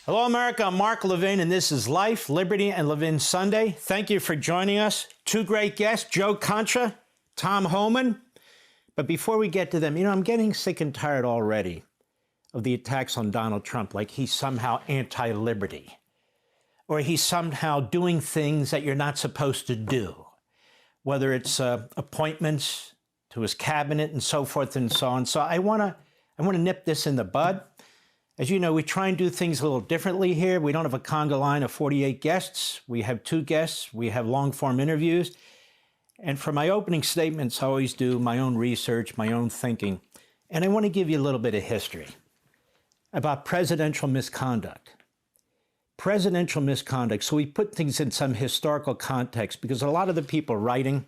Hello, America. I'm Mark Levin, and this is Life, Liberty, and Levin Sunday. Thank you for joining us. Two great guests, Joe Concha, Tom Homan. But before we get to them, I'm getting sick and tired already of the attacks on Donald Trump, like he's somehow anti-liberty, or he's somehow doing things that you're not supposed to do, whether it's appointments to his cabinet and so forth and so on. So I want to nip this in the bud. As you know, we try and do things a little differently here. We don't have a conga line of 48 guests. We have two guests. We have long-form interviews. And for my opening statements, I always do my own research, my own thinking. And I want to give you a little bit of history about presidential misconduct. Presidential misconduct. So we put things in some historical context because a lot of the people writing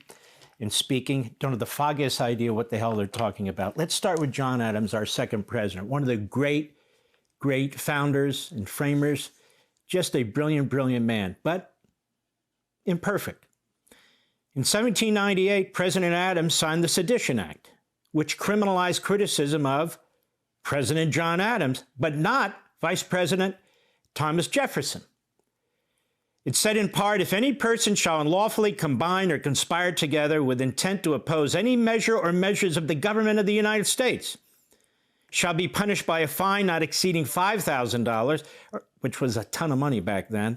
and speaking don't have the foggiest idea what the hell they're talking about. Let's start with John Adams, our second president, one of the great founders and framers, just a brilliant, brilliant man, but imperfect. In 1798, President Adams signed the Sedition Act, which criminalized criticism of President John Adams, but not Vice President Thomas Jefferson. It said in part, if any person shall unlawfully combine or conspire together with intent to oppose any measure or measures of the government of the United States, shall be punished by a fine not exceeding $5,000, which was a ton of money back then,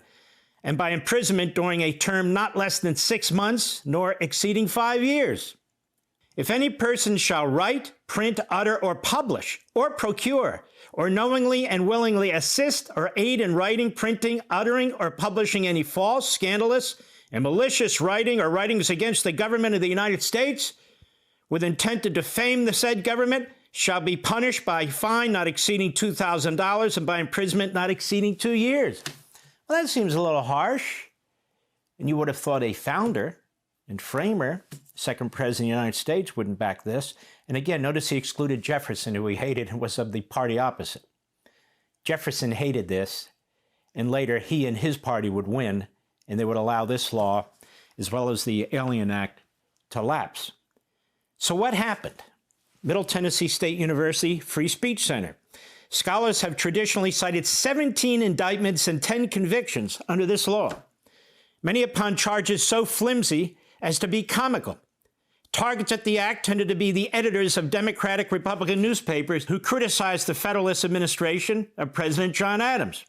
and by imprisonment during a term not less than 6 months, nor exceeding 5 years. If any person shall write, print, utter, or publish, or procure, or knowingly and willingly assist or aid in writing, printing, uttering, or publishing any false, scandalous, and malicious writing or writings against the government of the United States, with intent to defame the said government, shall be punished by fine not exceeding $2,000 and by imprisonment not exceeding 2 years. Well, that seems a little harsh. And you would have thought a founder and framer, second president of the United States, wouldn't back this. And again, notice he excluded Jefferson, who he hated and was of the party opposite. Jefferson hated this, and later he and his party would win, and they would allow this law, as well as the Alien Act, to lapse. So what happened? Middle Tennessee State University Free Speech Center. Scholars have traditionally cited 17 indictments and 10 convictions under this law, many upon charges so flimsy as to be comical. Targets at the act tended to be the editors of Democratic Republican newspapers who criticized the Federalist administration of President John Adams.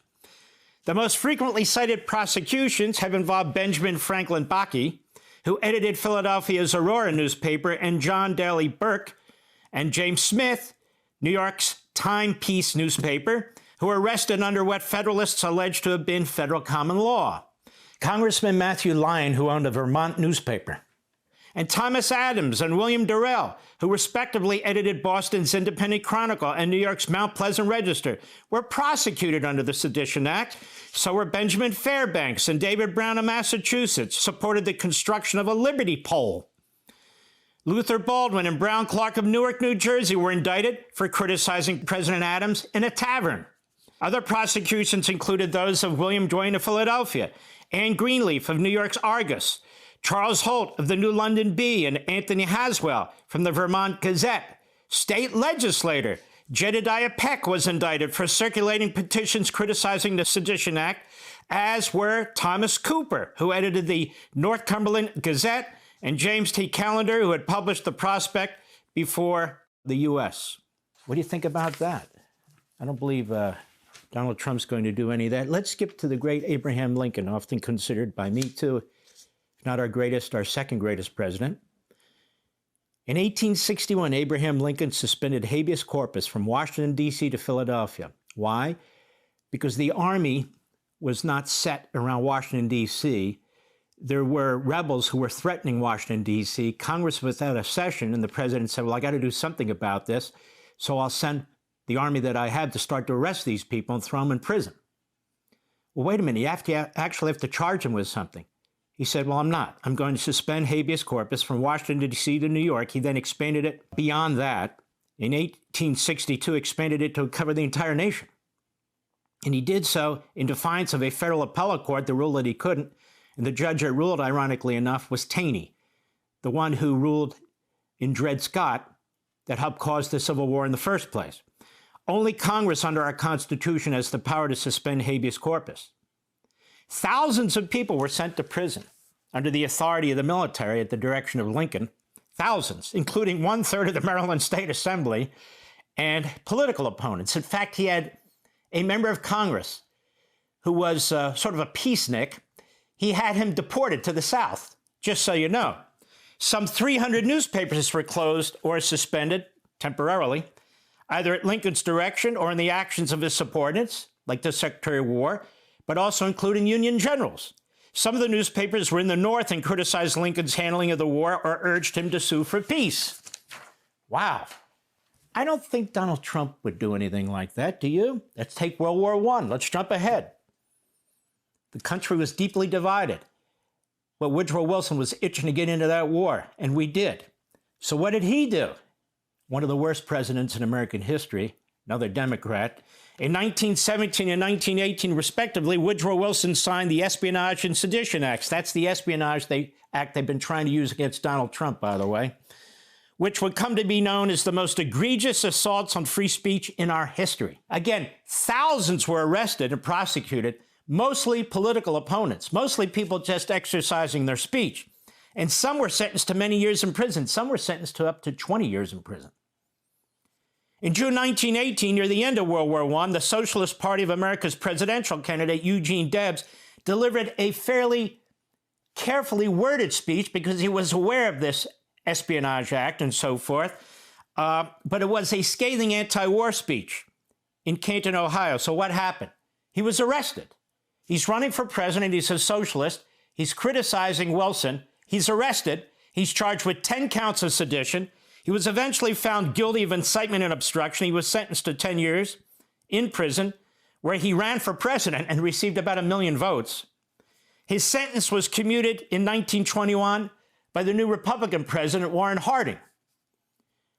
The most frequently cited prosecutions have involved Benjamin Franklin Bakke, who edited Philadelphia's Aurora newspaper, and John Daly Burke, and James Smith, New York's Timepiece newspaper, who were arrested under what Federalists alleged to have been federal common law. Congressman Matthew Lyon, who owned a Vermont newspaper, and Thomas Adams and William Durrell, who respectively edited Boston's Independent Chronicle and New York's Mount Pleasant Register, were prosecuted under the Sedition Act. So were Benjamin Fairbanks and David Brown of Massachusetts, supported the construction of a Liberty Pole. Luther Baldwin and Brown Clark of Newark, New Jersey were indicted for criticizing President Adams in a tavern. Other prosecutions included those of William Duane of Philadelphia, Anne Greenleaf of New York's Argus, Charles Holt of the New London Bee, and Anthony Haswell from the Vermont Gazette. State legislator Jedediah Peck was indicted for circulating petitions criticizing the Sedition Act, as were Thomas Cooper, who edited the Northumberland Gazette, and James T. Callender, who had published The Prospect before the U.S. What do you think about that? I don't believe Donald Trump's going to do any of that. Let's skip to the great Abraham Lincoln, often considered by me, too, if not our greatest, our second greatest president. In 1861, Abraham Lincoln suspended habeas corpus from Washington, D.C. to Philadelphia. Why? Because the Army was not set around Washington, D.C., there were rebels who were threatening Washington, D.C. Congress was out of session, and the president said, well, I got to do something about this, so I'll send the army that I have to start to arrest these people and throw them in prison. Well, wait a minute, you actually have to charge them with something. He said, well, I'm not. I'm going to suspend habeas corpus from Washington, D.C. to New York. He then expanded it beyond that. In 1862, expanded it to cover the entire nation. And he did so in defiance of a federal appellate court that ruled that he couldn't. And the judge that ruled, ironically enough, was Taney, the one who ruled in Dred Scott that helped cause the Civil War in the first place. Only Congress under our Constitution has the power to suspend habeas corpus. Thousands of people were sent to prison under the authority of the military at the direction of Lincoln. Thousands, including 1/3 of the Maryland State Assembly and political opponents. In fact, he had a member of Congress who was sort of a peacenik. He had him deported to the South, just so you know. Some 300 newspapers were closed or suspended temporarily, either at Lincoln's direction or in the actions of his subordinates, like the Secretary of War, but also including Union generals. Some of the newspapers were in the North and criticized Lincoln's handling of the war or urged him to sue for peace. Wow. I don't think Donald Trump would do anything like that, do you? Let's take World War I. Let's jump ahead. The country was deeply divided. Well, Woodrow Wilson was itching to get into that war, and we did. So what did he do? One of the worst presidents in American history, another Democrat. In 1917 and 1918, respectively, Woodrow Wilson signed the Espionage and Sedition Acts. That's the Espionage Act they've been trying to use against Donald Trump, by the way, which would come to be known as the most egregious assaults on free speech in our history. Again, thousands were arrested and prosecuted, mostly political opponents, mostly people just exercising their speech. And some were sentenced to many years in prison. Some were sentenced to up to 20 years in prison. In June 1918, near the end of World War I, the Socialist Party of America's presidential candidate, Eugene Debs, delivered a fairly carefully worded speech because he was aware of this Espionage Act and so forth. But it was a scathing anti-war speech in Canton, Ohio. So what happened? He was arrested. He's running for president. He's a socialist. He's criticizing Wilson. He's arrested. He's charged with 10 counts of sedition. He was eventually found guilty of incitement and obstruction. He was sentenced to 10 years in prison, where he ran for president and received about 1 million votes. His sentence was commuted in 1921 by the new Republican president, Warren Harding.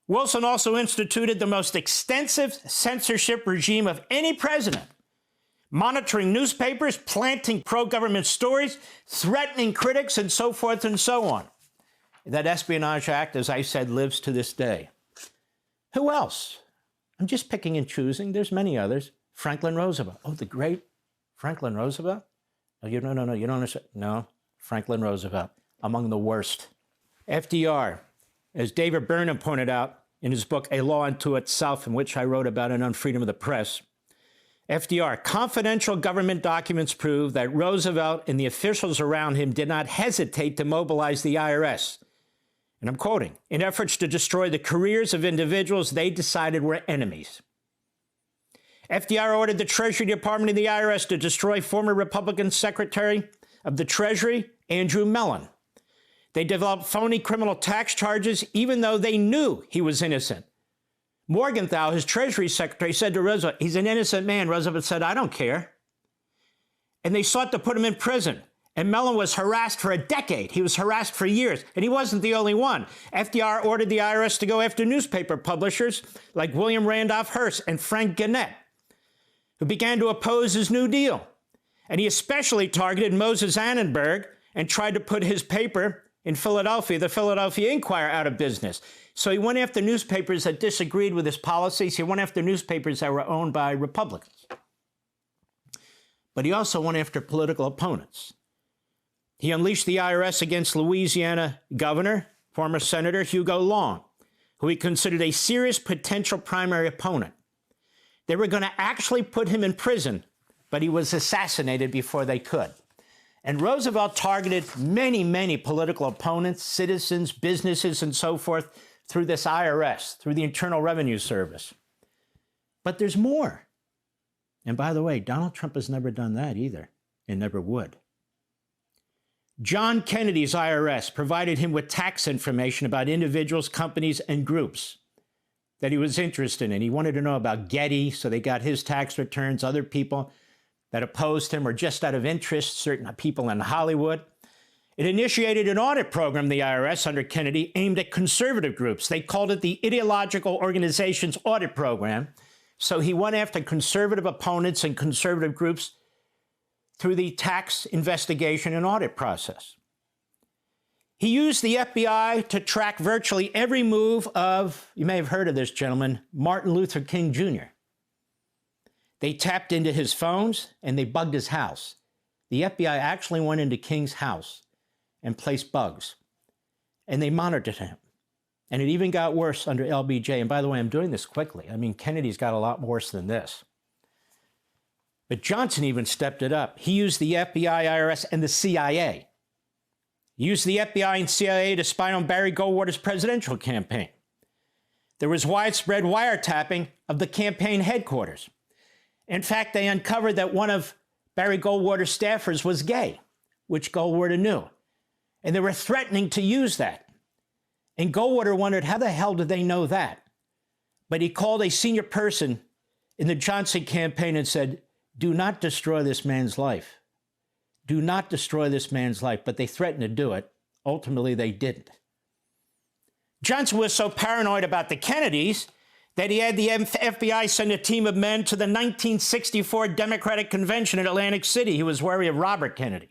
Wilson also instituted the most extensive censorship regime of any president, monitoring newspapers, planting pro-government stories, threatening critics, and so forth and so on. That Espionage Act, as I said, lives to this day. Who else? I'm just picking and choosing. There's many others. Franklin Roosevelt. Oh, the great Franklin Roosevelt? Oh, you don't understand. No, Franklin Roosevelt, among the worst. FDR, as David Burnham pointed out in his book, A Law Unto Itself, in which I wrote about it on Freedom of the Press, FDR, confidential government documents prove that Roosevelt and the officials around him did not hesitate to mobilize the IRS. And I'm quoting, in efforts to destroy the careers of individuals they decided were enemies. FDR ordered the Treasury Department and the IRS to destroy former Republican Secretary of the Treasury, Andrew Mellon. They developed phony criminal tax charges, even though they knew he was innocent. Morgenthau, his Treasury Secretary, said to Roosevelt, he's an innocent man. Roosevelt said, I don't care. And they sought to put him in prison. And Mellon was harassed for a decade. He was harassed for years. And he wasn't the only one. FDR ordered the IRS to go after newspaper publishers like William Randolph Hearst and Frank Gannett, who began to oppose his New Deal. And he especially targeted Moses Annenberg and tried to put his paper in Philadelphia, the Philadelphia Inquirer, out of business. So he went after newspapers that disagreed with his policies. He went after newspapers that were owned by Republicans. But he also went after political opponents. He unleashed the IRS against Louisiana Governor, former Senator Hugo Long, who he considered a serious potential primary opponent. They were going to actually put him in prison, but he was assassinated before they could. And Roosevelt targeted many, many political opponents, citizens, businesses, and so forth through this IRS, through the Internal Revenue Service. But there's more. And by the way, Donald Trump has never done that either, and never would. John Kennedy's IRS provided him with tax information about individuals, companies, and groups that he was interested in. He wanted to know about Getty, so they got his tax returns, other people that opposed him or just out of interest, certain people in Hollywood. It initiated an audit program, the IRS, under Kennedy, aimed at conservative groups. They called it the Ideological Organizations Audit Program. So he went after conservative opponents and conservative groups through the tax investigation and audit process. He used the FBI to track virtually every move of, you may have heard of this gentleman, Martin Luther King Jr. They tapped into his phones and they bugged his house. The FBI actually went into King's house and placed bugs. And they monitored him. And it even got worse under LBJ. And by the way, I'm doing this quickly. I mean, Kennedy's got a lot worse than this. But Johnson even stepped it up. He used the FBI, IRS, and the CIA. He used the FBI and CIA to spy on Barry Goldwater's presidential campaign. There was widespread wiretapping of the campaign headquarters. In fact, they uncovered that one of Barry Goldwater's staffers was gay, which Goldwater knew. And they were threatening to use that. And Goldwater wondered, how the hell did they know that? But he called a senior person in the Johnson campaign and said, do not destroy this man's life. Do not destroy this man's life. But they threatened to do it. Ultimately, they didn't. Johnson was so paranoid about the Kennedys that he had the FBI send a team of men to the 1964 Democratic Convention in Atlantic City. He was wary of Robert Kennedy.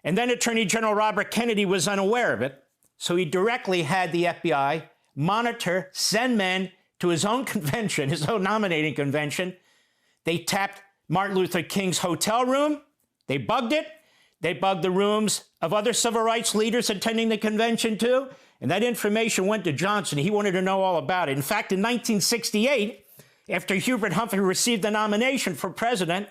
And then Attorney General Robert Kennedy was unaware of it. So he directly had the FBI monitor, send men to his own convention, his own nominating convention. They tapped Martin Luther King's hotel room. They bugged it. They bugged the rooms of other civil rights leaders attending the convention too. And that information went to Johnson. He wanted to know all about it. In fact, in 1968, after Hubert Humphrey received the nomination for president,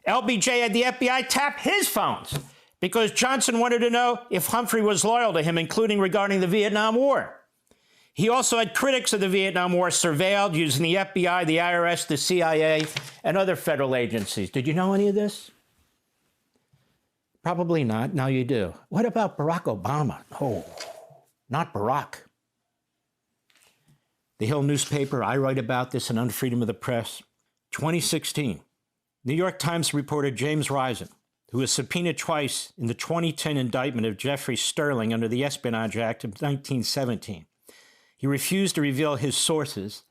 LBJ had the FBI tap his phones because Johnson wanted to know if Humphrey was loyal to him, including regarding the Vietnam War. He also had critics of the Vietnam War surveilled using the FBI, the IRS, the CIA, and other federal agencies. Did you know any of this? Probably not. Now you do. What about Barack Obama? Oh, not Barack. The Hill newspaper, I write about this in Unfreedom of the Press. 2016, New York Times reporter James Risen, who was subpoenaed twice in the 2010 indictment of Jeffrey Sterling under the Espionage Act of 1917. He refused to reveal his sources,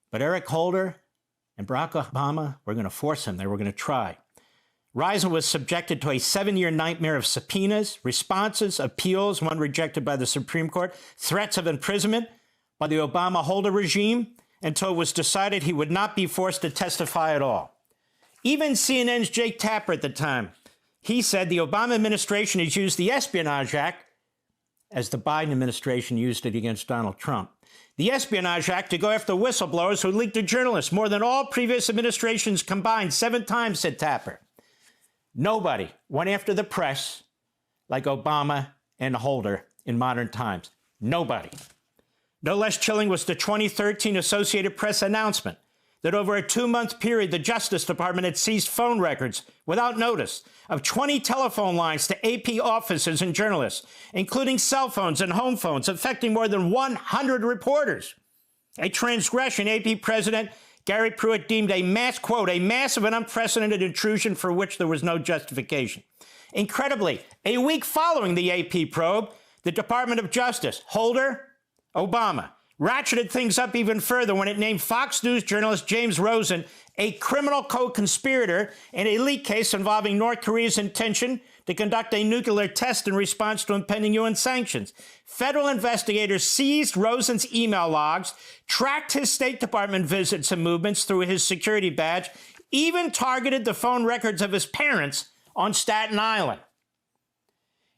but Eric Holder and Barack Obama were going to force him. They were going to try. Risen was subjected to a 7-year nightmare of subpoenas, responses, appeals, one rejected by the Supreme Court, threats of imprisonment by the Obama-Holder regime until it was decided he would not be forced to testify at all. Even CNN's Jake Tapper at the time, he said the Obama administration has used the Espionage Act as the Biden administration used it against Donald Trump. The Espionage Act to go after whistleblowers who leaked to journalists more than all previous administrations combined 7 times, said Tapper. Nobody went after the press like Obama and Holder in modern times. Nobody. No less chilling was the 2013 Associated Press announcement that over a 2-month period, the Justice Department had seized phone records without notice of 20 telephone lines to AP offices and journalists, including cell phones and home phones, affecting more than 100 reporters. A transgression AP President Gary Pruitt deemed a massive and unprecedented intrusion for which there was no justification. Incredibly, a week following the AP probe, the Department of Justice, Holder, Obama, ratcheted things up even further when it named Fox News journalist James Rosen a criminal co-conspirator in a leak case involving North Korea's intention to conduct a nuclear test in response to impending UN sanctions. Federal investigators seized Rosen's email logs, tracked his State Department visits and movements through his security badge, even targeted the phone records of his parents on Staten Island.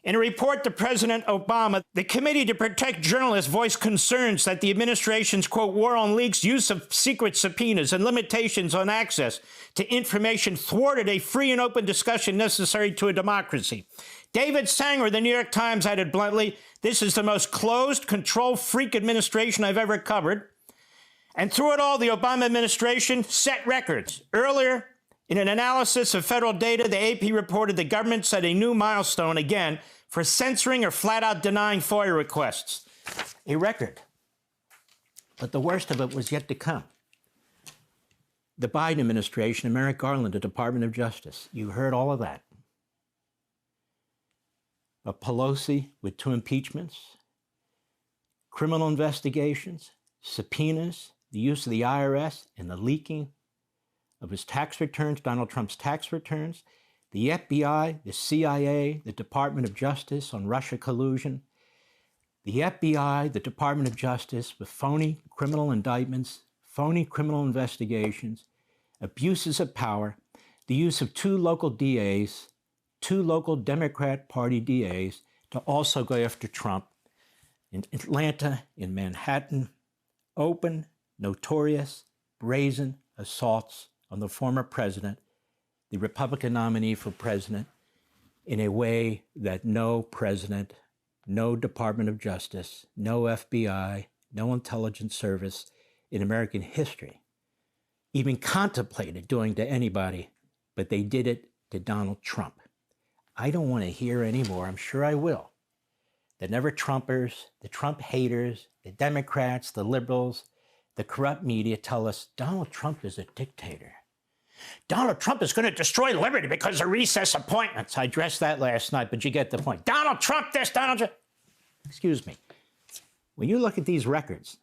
In a report to President Obama, the Committee to Protect Journalists voiced concerns that the administration's, quote, war on leaks, use of secret subpoenas, and limitations on access to information thwarted a free and open discussion necessary to a democracy. David Sanger, the New York Times, added bluntly, this is the most closed, control freak administration I've ever covered. And through it all, the Obama administration set records. Earlier, in an analysis of federal data, the AP reported the government set a new milestone again for censoring or flat-out denying FOIA requests. A record. But the worst of it was yet to come. The Biden administration and Merrick Garland, the Department of Justice. You heard all of that. But Pelosi with 2 impeachments, criminal investigations, subpoenas, the use of the IRS, and the leaking of his tax returns, Donald Trump's tax returns, the FBI, the CIA, the Department of Justice on Russia collusion, the FBI, the Department of Justice with phony criminal indictments, phony criminal investigations, abuses of power, the use of two local DAs, two local Democrat Party DAs, to also go after Trump in Atlanta, in Manhattan, open, notorious, brazen assaults on the former president, the Republican nominee for president, in a way that no president, no Department of Justice, no FBI, no intelligence service in American history even contemplated doing to anybody, but they did it to Donald Trump. I don't want to hear anymore, I'm sure I will, the never Trumpers, the Trump haters, the Democrats, the liberals, the corrupt media tell us Donald Trump is a dictator. Donald Trump is going to destroy liberty because of recess appointments. I addressed that last night, but you get the point. Donald Trump this, Donald Trump. Excuse me. When you look at these records,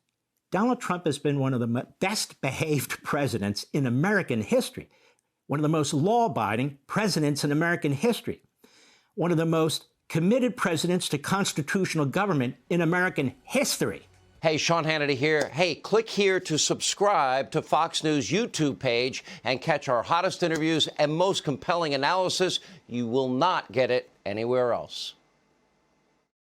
Donald Trump has been one of the best behaved presidents in American history, one of the most law-abiding presidents in American history, one of the most committed presidents to constitutional government in American history. Hey, Sean Hannity here. Hey, click here to subscribe to Fox News YouTube page and catch our hottest interviews and most compelling analysis. You will not get it anywhere else.